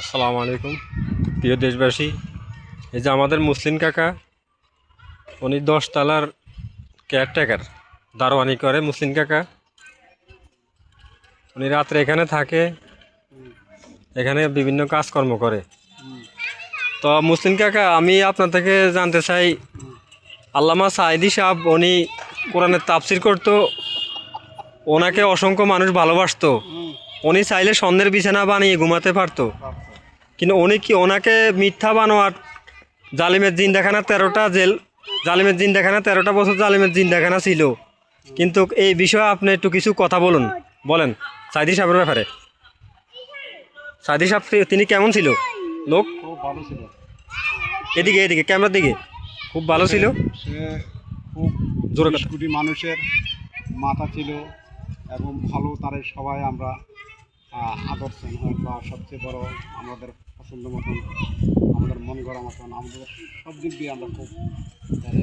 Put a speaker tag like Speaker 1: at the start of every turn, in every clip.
Speaker 1: আসসালামু আলাইকুম প্রিয় দেশবাসী। এই যে আমাদের মুসলিম কাকা, উনি 10 তলার কেয়ারটেকার, দারোয়ানি করে মুসলিম কাকা। উনি রাত্রে এখানে থাকে, এখানে বিভিন্ন কাজকর্ম করে। তো মুসলিম কাকা, আমি আপনার থেকে জানতে চাই, আল্লামা সাঈদী সাহেব উনি কোরআনের তাফসির করতো, ওনাকে অসংখ্য মানুষ ভালোবাসতো। উনি চাইলে স্বর্ণের বিছানা বানিয়ে ঘুমাতে পারতো, কিন্তু উনি কি ওনাকে মিথ্যা বানোয়ার জালিমের জিন্দাখানা 13টা জেল, জালিমের জিন্দাখানা 13টা বছর জালিমের জিন্দাখানা ছিল। কিন্তু এই বিষয়ে আপনি একটু কিছু কথা বলেন সাঈদী সাহেবের ব্যাপারে। সাঈদী সাহেব তিনি কেমন ছিল লোক?
Speaker 2: খুব ভালো ছিল।
Speaker 1: এদিকে এদিকে ক্যামেরার দিকে। খুব ভালো ছিল,
Speaker 2: সে খুব
Speaker 1: জোরে
Speaker 2: 20
Speaker 1: কথা।
Speaker 2: কোটি মানুষের মাথা ছিল এবং ভালো তারে সবাই আমরা আদর্শন হয় বা সবচেয়ে বড় আমাদের পছন্দ মতন, আমাদের মন গড়া মতন, আমাদের সব দিক দিয়ে আমরা খুব তারে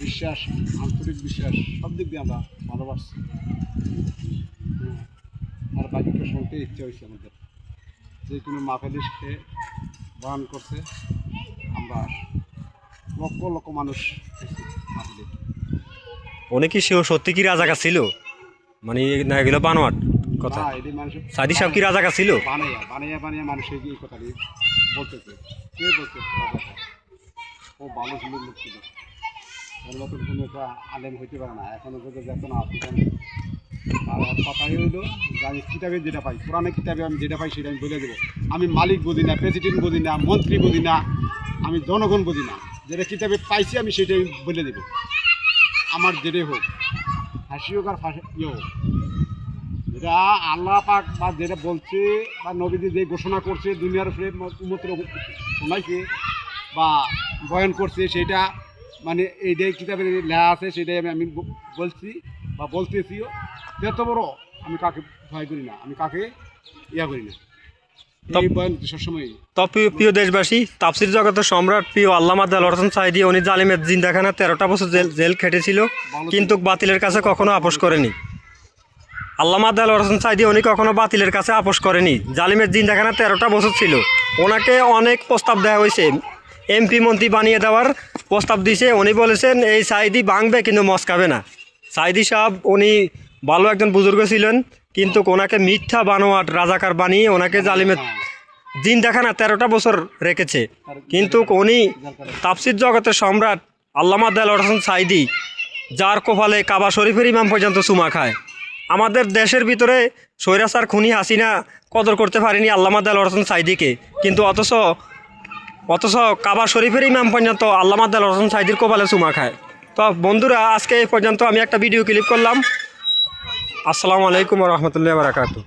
Speaker 2: বিশ্বাস, আন্তরিক বিশ্বাস, সব দিক দিয়ে আমরা ভালোবাসছি। আর বাকিটা শুনতে ইচ্ছে হয়েছে আমাদের, যে কোনো মাফেলিশকে বয়ান করছে। আমরা লক্ষ লক্ষ মানুষ মাফেলি।
Speaker 1: উনি কি সত্যি কি রাজাকার ছিল? মানে না, এগুলো বানোয়াট কথা। সাঈদী সাহেব কি রাজাকার ছিল?
Speaker 2: বানিয়ে বানিয়ে বানিয়ে মানুষের এই কথাটি বলতেছে। কে বলছে? ও ভালো ছিল, লোক ছিল। ওর মতন কোনো একটা আলেম হইতে পারে না এখনো পর্যন্ত, যত না আসি। আর কথাই হইলো যে আমি কিতাবে যেটা পাই, পুরানো কিতাবে আমি যেটা পাই সেটা আমি বলে দেবো। আমি মালিক বুঝি না, প্রেসিডেন্ট বুঝি না, মন্ত্রী বুঝি না, আমি জনগণ বুঝি না। যেটা কিতাবে পাইছি আমি সেটাই বলে দেবো। আমার যেটাই হোক, হাসি হোক আর ফাঁসি হোক, যেটা আল্লাহ পাক বা যেটা বলছে বা নবীজি যে ঘোষণা করছে দুনিয়ার উপরে উম্মতের শোনাইছে বা বয়ান করছে, সেটা মানে এইটাই কিতাবে লেখা আছে, সেটাই আমি বলছি বা বলতেছিও। যত বড় আমি কাকে ভয় করি না, আমি কাকে ইয়া করি না। এই বয়ান সবসময়।
Speaker 1: তো প্রিয় দেশবাসী, তাফসির জগতের সম্রাট প্রিয় আল্লামা দেলোয়ার হোসেন সাঈদী উনি জালিমের জিন্দাখানা 13টা বছর জেল খেটেছিল, কিন্তু বাতিলের কাছে কখনো আপোষ করেনি। আল্লামা দেলোয়ার হোসেন সাঈদী উনি কখনো বাতিলের কাছে আপোষ করেনি। জালিমের জিন্দাখানা 13টা বছর ছিল। ওনাকে অনেক প্রস্তাব দেওয়া হয়েছে, এমপি মন্ত্রী বানিয়ে দেওয়ার প্রস্তাব দিয়েছে। উনি বলেছেন এই সাঈদী ভাঙবে কিন্তু মস্কাবে না। সাঈদী সাহেব উনি ভালো একজন বুজুর্গ ছিলেন, কিন্তু ওনাকে মিথ্যা বানোয়াট রাজাকার বানিয়ে ওনাকে জালিমের জিন্দাখানা 13টা বছর রেখেছে। কিন্তু উনি তাফসির জগতের সম্রাট আল্লামা দেলোয়ার হোসেন সাঈদী, যার কপালে কাবা শরীফের ইমাম পর্যন্ত চুমা খায়। আমাদের দেশের ভিতরে স্বৈরাচার খুনি হাসিনা কদর করতে পারেনি আল্লামা দেলোয়ার হোসেন সাঈদীকে, কিন্তু অথচ কাবা শরীফের ইমাম পর্যন্ত আল্লামা দেলোয়ার হোসেন সাঈদীর কপালে চুমা খায়। তো বন্ধুরা, আজকে এই পর্যন্ত আমি একটা ভিডিও ক্লিপ করলাম। আসসালামু আলাইকুম ওয়া রাহমাতুল্লাহি ওয়া বারাকাতুহু।